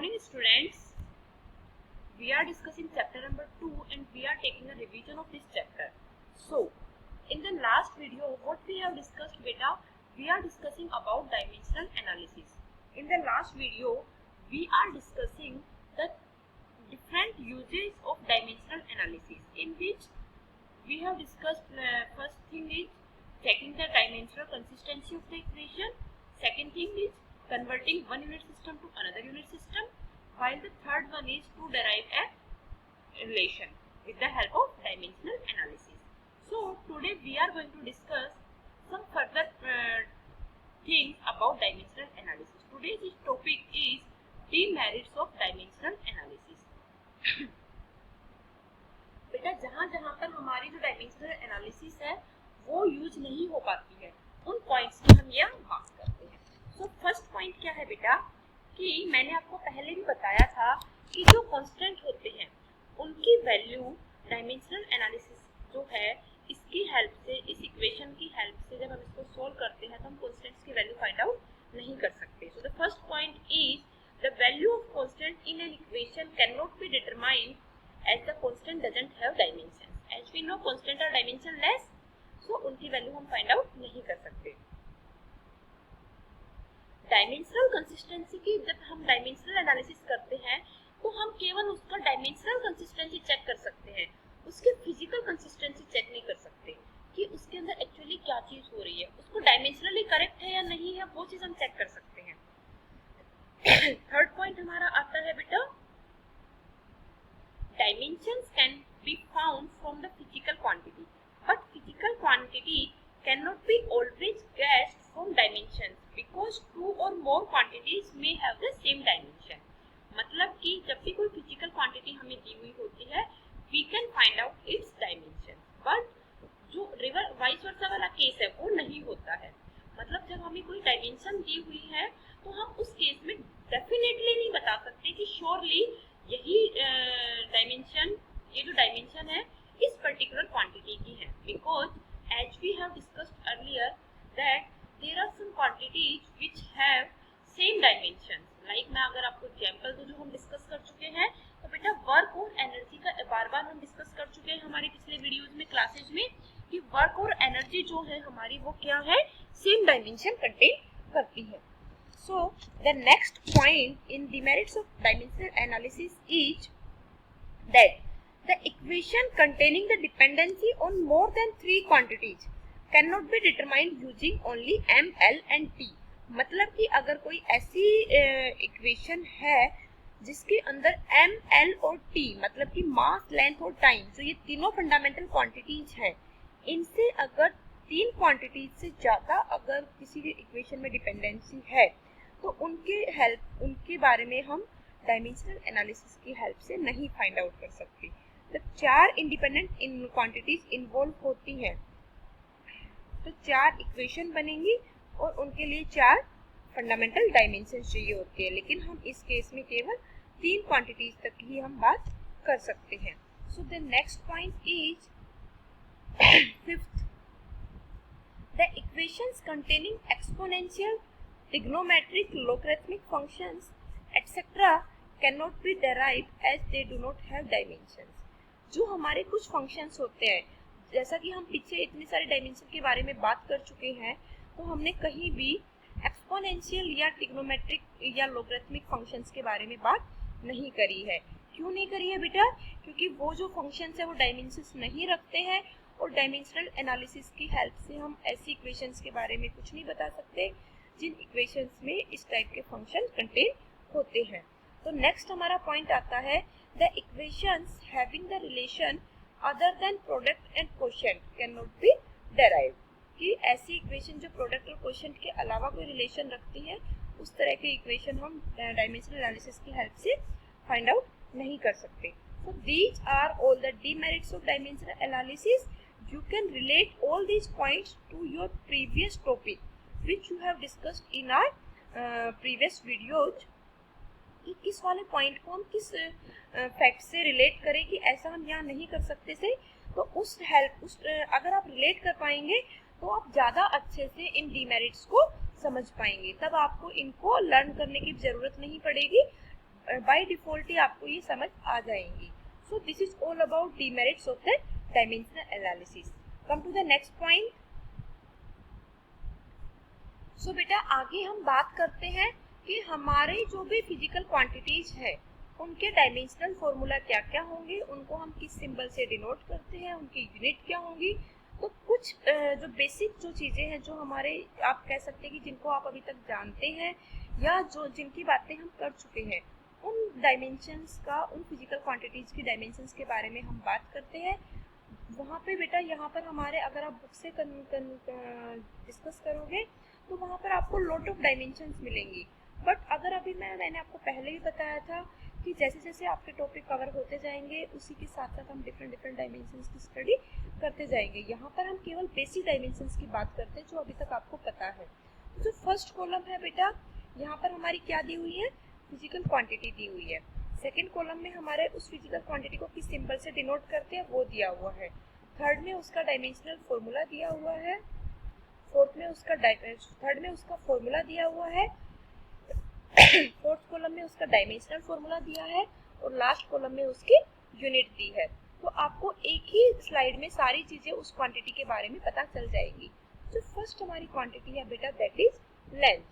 morning students, we are discussing chapter number 2 and we are taking a revision of this chapter. So, in the last video what we have discussed beta, we are discussing about dimensional analysis. In the last video we are discussing the different uses of dimensional analysis, in which we have discussed first thing is checking the dimensional consistency of the equation, second thing is converting one unit system to another unit system, while the third one is to derive a relation with the help of dimensional analysis. So today we are going to discuss some further things about dimensional analysis. Today's topic is demerits of dimensional analysis. बेटा जहाँ पर हमारी जो dimensional analysis है वो use नहीं हो पाती है, उन पॉइंट्स की हम यहाँ बात करते हैं. सो फर्स्ट पॉइंट क्या है बेटा कि मैंने आपको पहले भी बताया था कि जो कांस्टेंट होते हैं उनकी वैल्यू डायमेंशनल एनालिसिस जो है इसकी हेल्प से, इस इक्वेशन की हेल्प से जब हम इसको सोल्व करते हैं तो हम कांस्टेंट्स की वैल्यू फाइंड आउट नहीं कर सकते. So the first point is the value of constant in an equation can not be determined as the constant doesn't have dimensions. As we know constant are dimensionless, so उनकी value हम find out नहीं कर सकते. Dimensional consistency की जब हम dimensional analysis करते हैं तो हम केवल उसका डायमेंशनल कंसिस्टेंसी चेक कर सकते हैं, उसकी फिजिकल कंसिस्टेंसी चेक नहीं कर सकते कि उसके अंदर एक्चुअली क्या चीज हो रही है, उसको डायमेंशनली करेक्ट है या नहीं है, वो चीज हम चेक कर सकते हैं. थर्ड पॉइंट हमारा आता है बेटा dimensions can be found from the physical quantity, but physical quantity cannot be always guessed from dimensions because two or more quantities may have the same dimension. मतलब कि जब भी कोई physical quantity हमें दी हुई होती है we can find out its dimension, but जो रिवर वाइस वर्सा वाला केस है वो नहीं होता है. मतलब जब हमें कोई डायमेंशन दी हुई है तो हम उस केस में डेफिनेटली नहीं बता सकते कि श्योरली यही डायमेंशन, ये जो डायमेंशन है इस पर्टिकुलर क्वांटिटी की है, because as we have discussed earlier that there are some quantities which have same dimension. Like मैं अगर आपको एग्जांपल दूं जो हम डिस्कस कर चुके हैं, तो बेटा वर्क और एनर्जी का बार बार हम डिस्कस कर चुके हैं हमारे पिछले वीडियोज में, क्लासेज में, कि वर्क और एनर्जी जो है हमारी वो क्या है, सेम डायमेंशन कंटेन करती है. So the next point in demerits of dimensional analysis is that the equation containing the dependency on more than three quantities cannot be determined using only m, l and t. मतलब कि अगर कोई ऐसी equation है जिसके अंदर m, l और t मतलब कि मास, लेंथ और टाइम, जो ये तीनों फंडामेंटल क्वांटिटीज हैं, इनसे अगर तीन क्वांटिटीज से ज़्यादा अगर किसी भी इक्वेशन में डिपेंडेंसी है तो उनके बारे में हम डायमेंशनल एनालिसिस की हेल्प से नहीं फाइंड आउट कर सकते. जब चार इंडिपेंडेंट क्वांटिटीज इन्वॉल्व होती हैं तो चार इक्वेशन बनेंगी और उनके लिए चार फंडामेंटल डायमेंशन चाहिए होते हैं, लेकिन हम इस केस में केवल तीन क्वांटिटीज तक ही हम बात कर सकते हैं. So the next point is fifth, the equations containing exponential, trigonometric, logarithmic functions etc. cannot be derived as they do not have dimensions. जो हमारे कुछ functions होते हैं, जैसा कि हम पीछे इतने सारे dimension के बारे में बात कर चुके हैं, तो हमने कहीं भी exponential या trigonometric या logarithmic functions के बारे में बात नहीं करी है. क्यों नहीं करी है बेटा? क्योंकि वो जो functions है वो dimensions नहीं रखते हैं और dimensional analysis की help से हम ऐसी equations के बारे में कुछ नहीं बता सकते जिन इक्वेशंस में इस टाइप के फंक्शन कंटेन होते हैं. तो नेक्स्ट हमारा पॉइंट आता है the equations having the relation other than product and quotient can not be derived. कि ऐसी इक्वेशन जो प्रोडक्ट और कोशेंट के अलावा कोई रिलेशन रखती है, उस तरह के इक्वेशन हम डायमेंशनल एनालिसिस की हेल्प से फाइंड आउट नहीं कर सकते. So these are all the demerits of dimensional analysis. You can relate all these points to your previous topic which you have discussed in our previous videos. कि किस वाले point को हम किस फैक्ट से रिलेट करें कि ऐसा हम यहाँ नहीं कर सकते से, तो उस अगर आप रिलेट कर पाएंगे तो आप ज़्यादा अच्छे से इन डीमेरिट्स को समझ पाएंगे. तब आपको इनको लर्न करने की ज़रूरत नहीं पड़ेगी, बाय डिफॉल्ट ही आपको ये समझ आ जाएंगी. So this is all about demerits of the dimensional analysis. Come to the next point. So बेटा आगे हम बात करते हैं कि हमारे जो भी फिजिकल क्वांटिटीज है उनके डायमेंशनल फॉर्मूला क्या क्या होंगे, उनको हम किस सिंबल से डिनोट करते हैं, उनकी यूनिट क्या होंगी. तो कुछ जो बेसिक जो चीज़ें हैं जो हमारे आप कह सकते हैं कि जिनको आप अभी तक जानते हैं या जो जिनकी बातें हम कर चुके हैं, उन डायमेंशंस का, उन फिजिकल क्वांटिटीज़ की डायमेंशंस के बारे में हम बात करते हैं. वहाँ पे बेटा यहाँ पर हमारे अगर आप बुक से डिस्कस करोगे तो वहाँ पर आपको लॉट ऑफ डायमेंशंस मिलेंगी. बट अगर अभी मैंने आपको पहले ही बताया था कि जैसे जैसे आपके टॉपिक कवर होते जाएंगे उसी के साथ साथ हम डिफरेंट डायमेंशंस की स्टडी करते जाएंगे. यहाँ पर हम केवल बेसिक डायमेंशंस की बात करते हैं जो अभी तक आपको पता है. तो जो फर्स्ट कॉलम है बेटा, यहाँ पर हमारी क्या दी हुई है, फिजिकल क्वांटिटी दी हुई है. सेकेंड कॉलम में हमारे उस फिजिकल क्वांटिटी को किस सिंबल से डिनोट करते हैं वो दिया हुआ है. थर्ड में उसका डायमेंशनल फॉर्मूला दिया हुआ है. थर्ड में उसका फॉर्मूला दिया हुआ है. फोर्थ कॉलम में उसका डायमेंशनल फॉर्मूला दिया है और लास्ट कॉलम में उसकी यूनिट दी है. तो आपको एक ही स्लाइड में सारी चीजें उस क्वांटिटी के बारे में पता चल जाएगी. जो फर्स्ट हमारी क्वांटिटी है बेटा दैट इज लेंथ.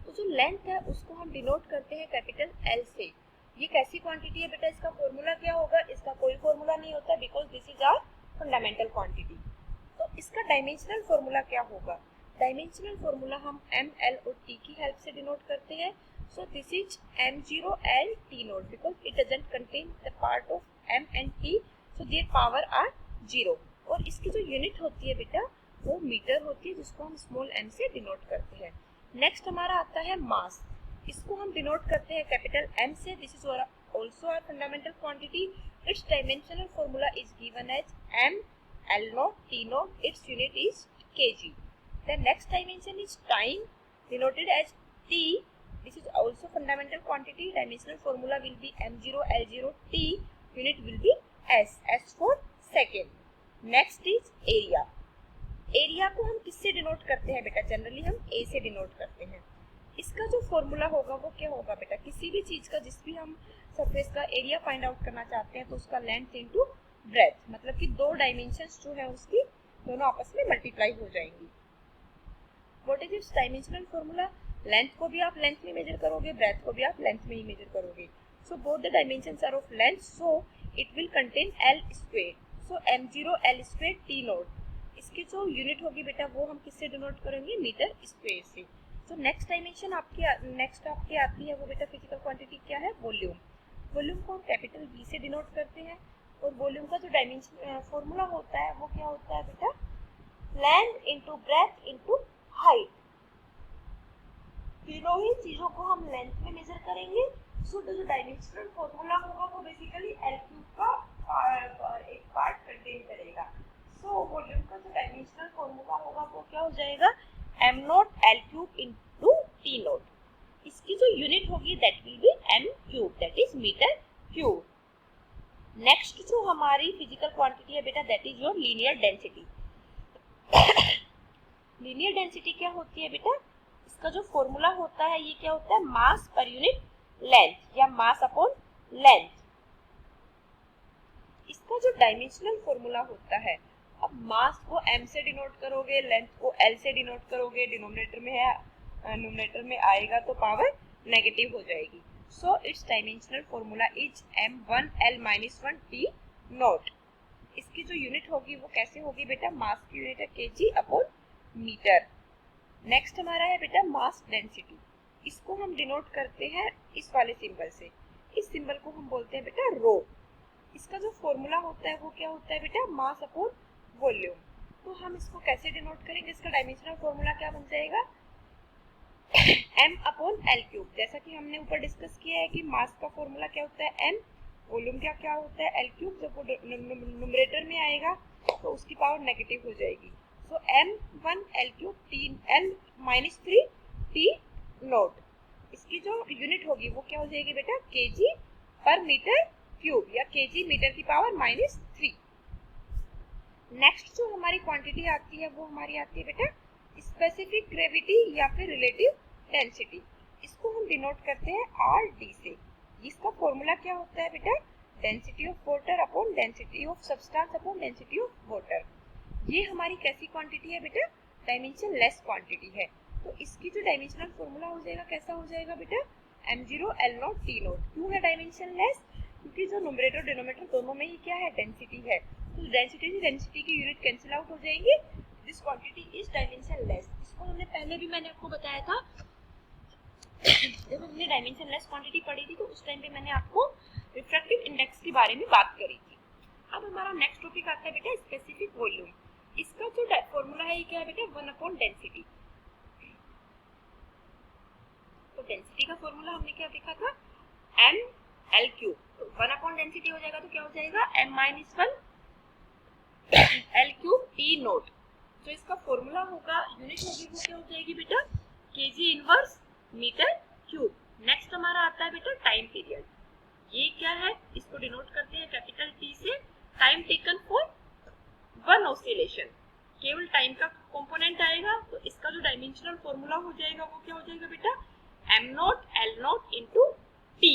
तो जो लेंथ है उसको हम डिनोट करते हैं कैपिटल एल से. ये कैसी क्वांटिटी है बेटा, इसका फॉर्मूला क्या होगा, इसका कोई फॉर्मूला नहीं होता because this is our fundamental quantity. तो इसका डायमेंशनल फॉर्मूला क्या होगा, डायमेंशनल फॉर्मूला हम एम, एल और टी की हेल्प से डिनोट करते हैं. So this is m0 l t note because it doesn't contain the part of m and t, so their power are 0. और इसकी जो यूनिट होती है बेटा वो मीटर होती है जिसको हम स्मॉल m से डिनोट करते हैं. नेक्स्ट हमारा आता है मास. इसको हम डिनोट करते हैं कैपिटल M से. This is also our fundamental quantity. Its dimensional formula is given as m l nought t nought. Its unit is kg. The next dimension is time, denoted as t. This is also fundamental quantity. Dimensional formula will be m0 l0 t. Unit will be s. S for second. Next is area. Area को हम किससे denote करते हैं बेटा, generally हम a से denote करते हैं. इसका जो फॉर्मूला होगा वो क्या होगा बेटा, किसी भी चीज का जिस भी हम सरफेस का एरिया फाइंड आउट करना चाहते हैं तो उसका लेंथ इनटू ब्रेथ, मतलब कि दो डायमेंशंस जो है उसकी दोनों आपस में मल्टीप्लाई हो जाएंगी. What is its dimensional formula? Length को भी आप लेंथ में मेजर करोगे, ब्रेथ को भी आप लेंथ में ही मेजर करोगे. So both the dimensions are of length, so it will contain l square. So m0 l square t nought. इसकी जो यूनिट होगी बेटा वो हम किससे डिनोट करेंगे, मीटर स्क्वायर से. सो नेक्स्ट डायमेंशन आपकी आती है वो बेटा फिजिकल क्वांटिटी क्या है, वॉल्यूम. वॉल्यूम को हम कैपिटल V से डिनोट करते हैं और वॉल्यूम का जो डायमेंशन फॉर्मूला होता है वो क्या होता है बेटा, length into breadth into height. तीनों ही चीजों को हम लेंथ में मेजर करेंगे. सो जो डायमेंशनल फॉर्मूला होगा वो बेसिकली एल क्यूब का एक पार्ट कंटेन करेगा. सो वॉल्यूम का जो डायमेंशनल फॉर्मूला होगा वो क्या हो जाएगा, m nought l cube into t nought. इसकी जो यूनिट होगी that will be m cube, that is metre cube. Next जो हमारी फिजिकल क्वांटिटी है बेटा that is your linear density. Linear density क्या होती है बेटा, इसका जो फॉर्मूला होता है ये क्या होता है, मास पर यूनिट लेंथ या मास अपॉन लेंथ. इसका जो डायमेंशनल फॉर्मूला होता है, अब मास को m से डिनोट करोगे, लेंथ को l से डिनोट करोगे, डिनोमिनेटर में है, न्यूमरेटर में आएगा तो पावर नेगेटिव हो जाएगी. So it's dimensional formula is m1 l minus 1 t nought. इसकी जो यूनिट होगी वो कैसे होगी बेटा, मास की यूनिट है kg अपॉन मीटर. नेक्स्ट हमारा है बेटा मास डेंसिटी. इसको हम डिनोट करते हैं इस वाले सिंबल से. इस सिंबल को हम बोलते हैं बेटा रो. इसका जो फॉर्मूला होता है वो क्या होता है बेटा, मास अपॉन वॉल्यूम. तो हम इसको कैसे डिनोट करेंगे, इसका डायमेंशनल फॉर्मूला क्या बन जाएगा, m अपॉन l क्यूब. जैसा कि हमने ऊपर डिस्कस किया है कि मास का फॉर्मूला क्या होता है m, वॉल्यूम क्या क्या होता है l क्यूब. जब वो न्यूमरेटर में आएगा तो उसकी पावर नेगेटिव हो जाएगी. सो m1 l cube l minus 3 t nought. इसकी जो यूनिट होगी वो क्या हो जाएगी बेटा, kg पर मीटर क्यूब या kg मीटर की पावर माइनस 3. नेक्स्ट जो हमारी क्वांटिटी आती है वो हमारी आती है बेटा स्पेसिफिक ग्रेविटी या फिर रिलेटिव डेंसिटी. इसको हम डिनोट करते हैं आर डी से। इसका फॉर्मूला क्या होता है बेटा, density of water upon density of substance upon density of water. ये हमारी कैसी क्वांटिटी है बेटा, डायमेंशन लेस क्वांटिटी है। तो इसकी जो डायमेंशनल फॉर्मूला हो जाएगा कैसा हो जाएगा बेटा, m0 l0 t0। क्यों है डायमेंशन लेस, क्योंकि जो न्यूमरेटर डिनोमिनेटर दोनों में ही क्या है, डेंसिटी है। तो डेंसिटी से डेंसिटी की यूनिट कैंसिल आउट हो जाएगी। This quantity is dimension less. इसको हमने पहले भी मैंने आपको बताया था जब हमने डायमेंशन लेस क्वांटिटी पढ़ी थी, तो उस टाइम पे मैंने आपको रिफ्रैक्टिव इंडेक्स के बारे में बात करी थी। अब हमारा नेक्स्ट टॉपिक आता है बेटा स्पेसिफिक वॉल्यूम। इसका जो फॉर्मूला है ये क्या है बेटा, 1 अपॉन डेंसिटी। तो डेंसिटी का फॉर्मूला हमने क्या देखा था, m l क्यूब। तो 1 अपॉन डेंसिटी हो जाएगा तो क्या हो जाएगा, m minus 1 l cube t note. तो इसका फॉर्मूला होगा, यूनिट होगी वो क्या हो जाएगी बेटा, kg inverse metre cube. Next हमारा आता है बेटा टाइम पीरियड। ये क्या है, इसको डिनोट करते हैं कैपिटल T से, time taken for one oscillation. केवल टाइम का कंपोनेंट आएगा। तो इसका जो डायमेंशनल फॉर्मूला हो जाएगा वो क्या हो जाएगा बेटा, m nought l not into t।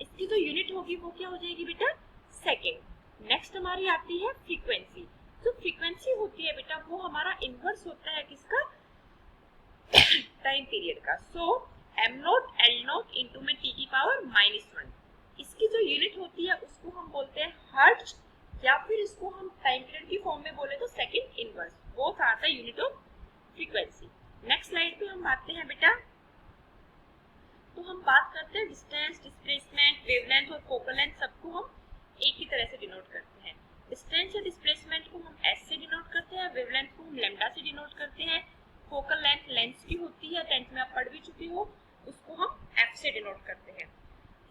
इसकी जो यूनिट होगी वो क्या हो जाएगी बेटा, सेकेंड। नेक्स्ट हमारी आती है फ्रीक्वेंसी। जो फ्रीक्वेंसी होती है बेटा वो हमारा इनवर्स होता है किसका, टाइम पीरियड का। सो m nought l not into में t की पावर -1। इसकी जो यूनिट होती है उसको हम बोलते हैं हर्ट्ज, या फिर इसको हम टाइम पीरियड की फॉर्म में बोले तो सेकंड इनवर्स। वो आता है unit of frequency. Next slide पे हम आते हैं बेटा, तो हम बात करते हैं डिस्टेंस, डिस्प्लेसमेंट, वेवलेंथ और फोकल लेंथ, सबको हम एक ही तरह से डिनोट करते हैं। डिस्टेंस या डिस्प्लेसमेंट को हम s से डिनोट करते हैं, वेवलेंथ को हम लैम्डा से डिनोट करते हैं, फोकल लेंथ लेंस की होती है, 10th में आप पढ़ भी चुके हो, उसको हम f से डिनोट करते हैं।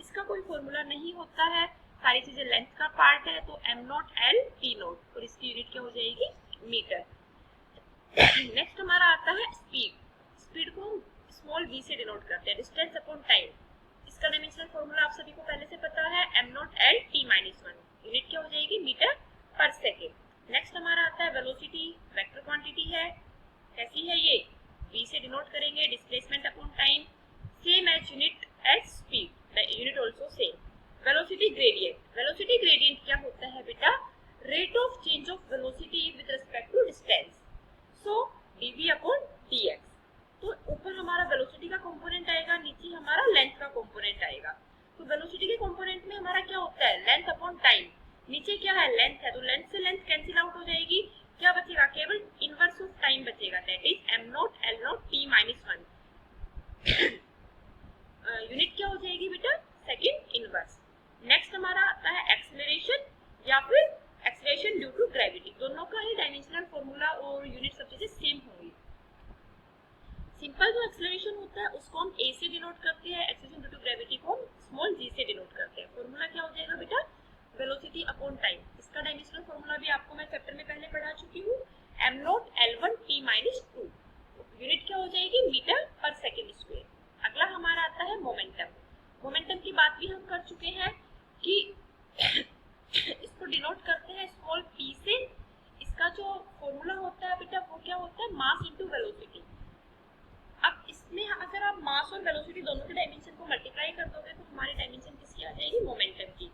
इसका कोई फॉर्मूला नहीं होता है, सारी चीजें लेंथ का पार्ट है। तो m nought l t not, और इसकी यूनिट क्या हो जाएगी, मीटर। नेक्स्ट हमारा आता है स्पीड। स्पीड को हम स्मॉल v से डिनोट करते हैं, डिस्टेंस अपॉन टाइम। इसका डायमेंशनल फॉर्मूला आप सभी को पहले से पता है, m nought l t minus 1। Unit क्या हो जाएगी, मीटर पर सेकेंड। नेक्स्ट हमारा आता है वेलोसिटी, वेक्टर क्वांटिटी है। कैसी है ये, v से डिनोट करेंगे, displacement upon time, same as unit as speed, unit also same. Velocity gradient. Velocity gradient क्या होता है बेटा, rate of change of velocity with respect to distance. So dv upon dx। तो ऊपर हमारा वेलोसिटी का कंपोनेंट आएगा, नीचे हमारा लेंथ का कंपोनेंट आएगा। तो वेलोसिटी के कंपोनेंट में हमारा क्या होता है, लेंथ अपॉन टाइम। नीचे क्या है, लेंथ है, तो लेंथ से लेंथ कैंसिल आउट हो जाएगी। क्या बचेगा, केवल इनवर्स ऑफ टाइम बचेगा, that is m nought l not t minus 1। Unit क्या हो जाएगी बेटा, सेकंड इनवर्स। नेक्स्ट हमारा आता है एक्सेलरेशन या फिर एक्सेलरेशन ड्यू टू ग्रेविटी। दोनों का ही डायमेंशनल फॉर्मूला और यूनिट सब चीजें सेम होंगी। सिंपल जो एक्सेलरेशन होता है उसको हम a से डिनोट करते हैं, एक्सेलरेशन ड्यू टू ग्रेविटी को हम स्मॉल g से डिनोट करते हैं। फॉर्मूला क्या हो जाएगा बेटा, वेलोसिटी अपॉन टाइम। इसका डायमेंशनल फॉर्मूला भी आपको मैं चैप्टर में पहले पढ़ा चुकी हूँ, m not l1 t minus 2। Unit क्या हो जाएगी, मीटर पर सेकेंड स्क्वायर। अगला हमारा आता है मोमेंटम। मोमेंटम की बात भी हम कर चुके हैं कि इसको डिनोट करते हैं स्मॉल p से। इसका जो फॉर्मूला होता है बेटा वो क्या होता है, मास इनटू वेलोसिटी। अब इसमें अगर आप मास और वेलोसिटी दोनों के डायमेंशन को मल्टीप्लाई कर दोगे तो हमारी डायमेंशन किसकी आ जाएगी, मोमेंटम की।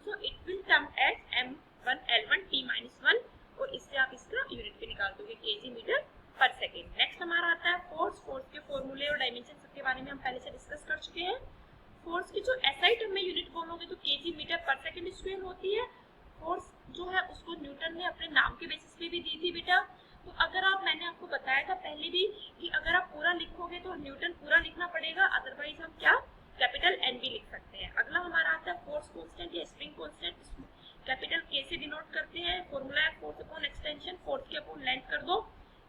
So it will come as m1 l1 t minus 1, और इससे आप इसका यूनिट भी निकाल दोगे, kg मीटर पर सेकेंड। नेक्स्ट हमारा आता है फोर्स। फोर्स के फॉर्मूले और डायमेंशन सबके बारे में हम पहले से डिस्कस कर चुके हैं। फोर्स की जो एसआई टर्म में यूनिट बोलोगे तो kg मीटर पर सेकेंड स्क्वायर होती है। फोर्स जो है उसको न्यूटन ने अपने नाम के बेसिस पे भी दी थी बेटा। तो अगर आप, मैंने आपको बताया था पहले भी कि अगर आप पूरा लिखोगे तो न्यूटन पूरा लिखना पड़ेगा, अदरवाइज हम क्या कैपिटल एन भी लिख सकते हैं। अगला हमारा आता है फोर्स कांस्टेंट या स्प्रिंग कांस्टेंट, कैपिटल के से डिनोट करते हैं। फॉर्मूला है फोर्स अपॉन एक्सटेंशन, फोर्स के अपॉन लेंथ कर दो,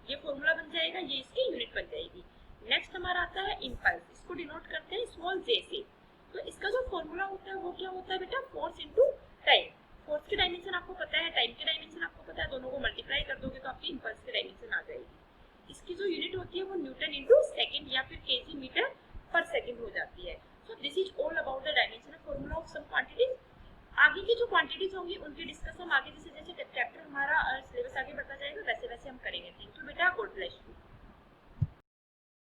ये फॉर्मूला बन जाएगा, ये इसकी यूनिट बन जाएगी। नेक्स्ट हमारा आता है इंपल्स, इसको डिनोट करते हैं स्मॉल जे से। तो इसका जो फॉर्मूला होता है वो क्या होता है बेटा, फोर्स इनटू टाइम। फोर्स की डायमेंशन आपको पता है, टाइम की डायमेंशन आपको दोनों को मल्टीप्लाई कर दोगे तो आपकी इंपल्स की डायमेंशन आ जाएगी। इसकी जो यूनिट होती है वो न्यूटन इंटू